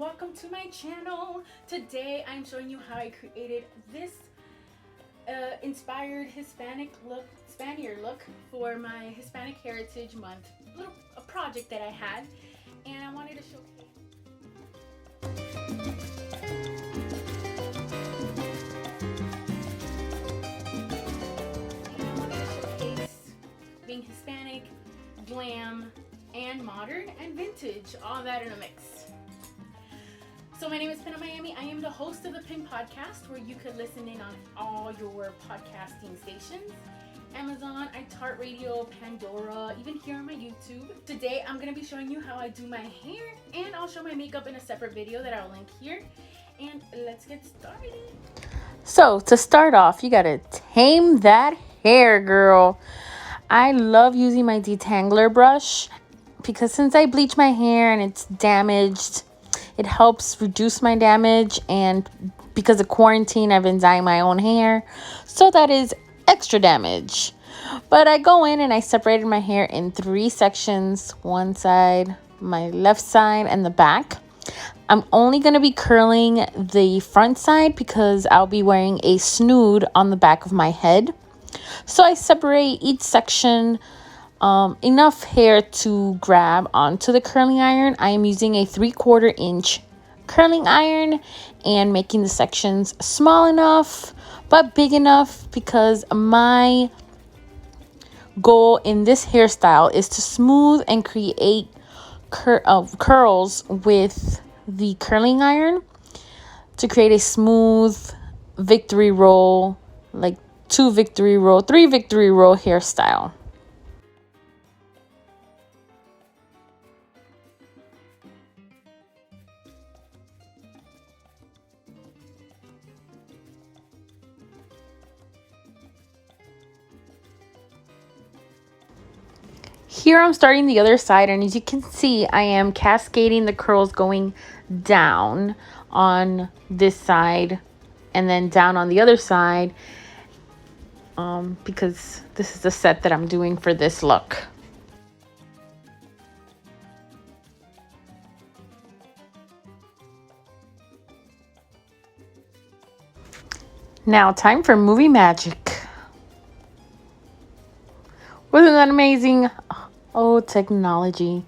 welcome to my channel. Today I'm showing you how I created this inspired Spaniard look for my Hispanic Heritage Month a project that I had, and I wanted to showcase being Hispanic, glam, and modern and vintage, all that in a mix. So my name is Pinup Miami. I am the host of the Pin Podcast, where you could listen in on all your podcasting stations: Amazon, iHeartRadio, Pandora, even here on my YouTube. Today I'm going to be showing you how I do my hair, and I'll show my makeup in a separate video that I'll link here. And let's get started. So to start off, you got to tame that hair, girl. I love using my detangler brush because since I bleach my hair and it's damaged, it helps reduce my damage, and because of quarantine, I've been dyeing my own hair, so that is extra damage. But I go in and I separated my hair in 3 sections: one side, my left side, and the back. I'm only going to be curling the front side because I'll be wearing a snood on the back of my head. So I separate each section enough hair to grab onto the curling iron. I am using a 3/4 inch curling iron and making the sections small enough but big enough, because my goal in this hairstyle is to smooth and create curls with the curling iron to create a smooth victory roll, like 3 victory roll hairstyle. Here I'm starting the other side, and as you can see, I am cascading the curls going down on this side and then down on the other side, because this is the set that I'm doing for this look. Now, time for movie magic. Wasn't that amazing? Oh, technology.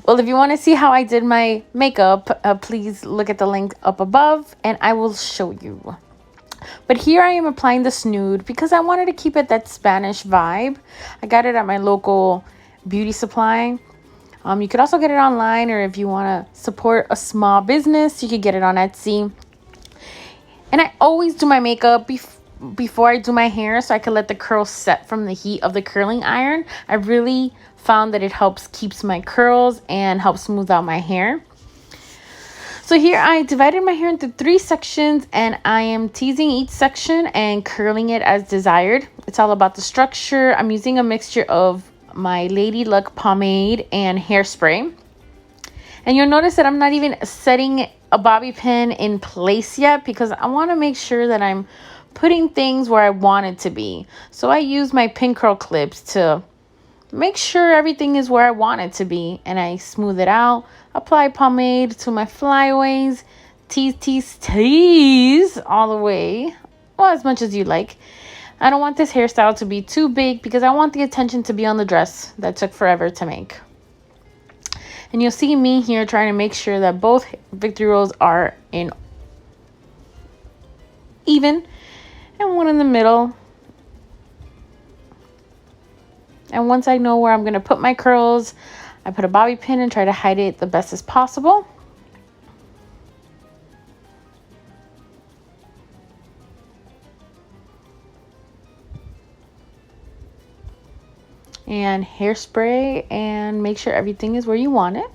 Well, if you want to see how I did my makeup, please look at the link up above and I will show you. But here I am applying the snood because I wanted to keep it that Spanish vibe. I got it at my local beauty supply. You could also get it online, or if you want to support a small business, you could get it on Etsy. And I always do my makeup before I do my hair, so I can let the curls set from the heat of the curling iron. I really found that it keeps my curls and helps smooth out my hair. So here I divided my hair into 3 sections, and I am teasing each section and curling it as desired. It's all about the structure. I'm using a mixture of my Lady Luck pomade and hairspray. And you'll notice that I'm not even setting a bobby pin in place yet, because I want to make sure that I'm putting things where I want it to be. So I use my pin curl clips to make sure everything is where I want it to be, and I smooth it out, apply pomade to my flyaways, tease all the way, well, as much as you like. I don't want this hairstyle to be too big because I want the attention to be on the dress that took forever to make. And you'll see me here trying to make sure that both victory rolls are in even, and one in the middle. And once I know where I'm going to put my curls, I put a bobby pin and try to hide it the best as possible. And hairspray and make sure everything is where you want it.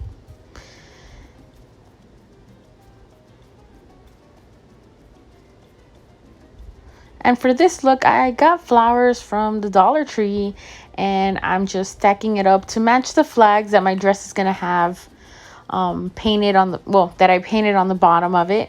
And for this look, I got flowers from the Dollar Tree, and I'm just stacking it up to match the flags that my dress is going to have painted on that I painted on the bottom of it.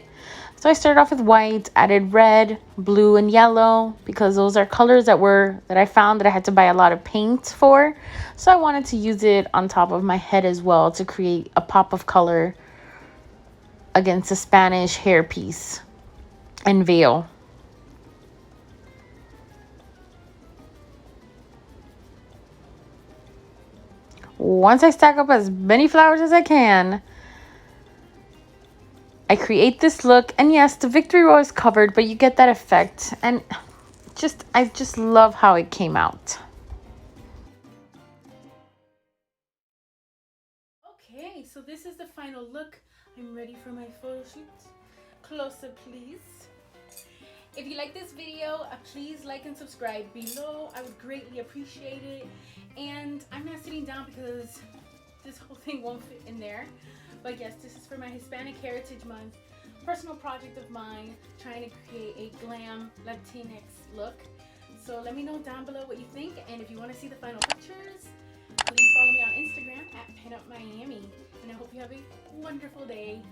So I started off with white, added red, blue, and yellow, because those are colors that I found that I had to buy a lot of paint for. So I wanted to use it on top of my head as well to create a pop of color against a Spanish hairpiece and veil. Once I stack up as many flowers as I can, I create this look. And yes, the victory row is covered, but you get that effect. And I just love how it came out. Okay, so this is the final look. I'm ready for my photo shoot. Closer, please. If you like this video, please like and subscribe below. I would greatly appreciate it. And I'm not sitting down because this whole thing won't fit in there. But yes, this is for my Hispanic Heritage Month personal project of mine, trying to create a glam Latinx look. So let me know down below what you think, and if you want to see the final pictures, please follow me on Instagram at Pinup Miami. And I hope you have a wonderful day.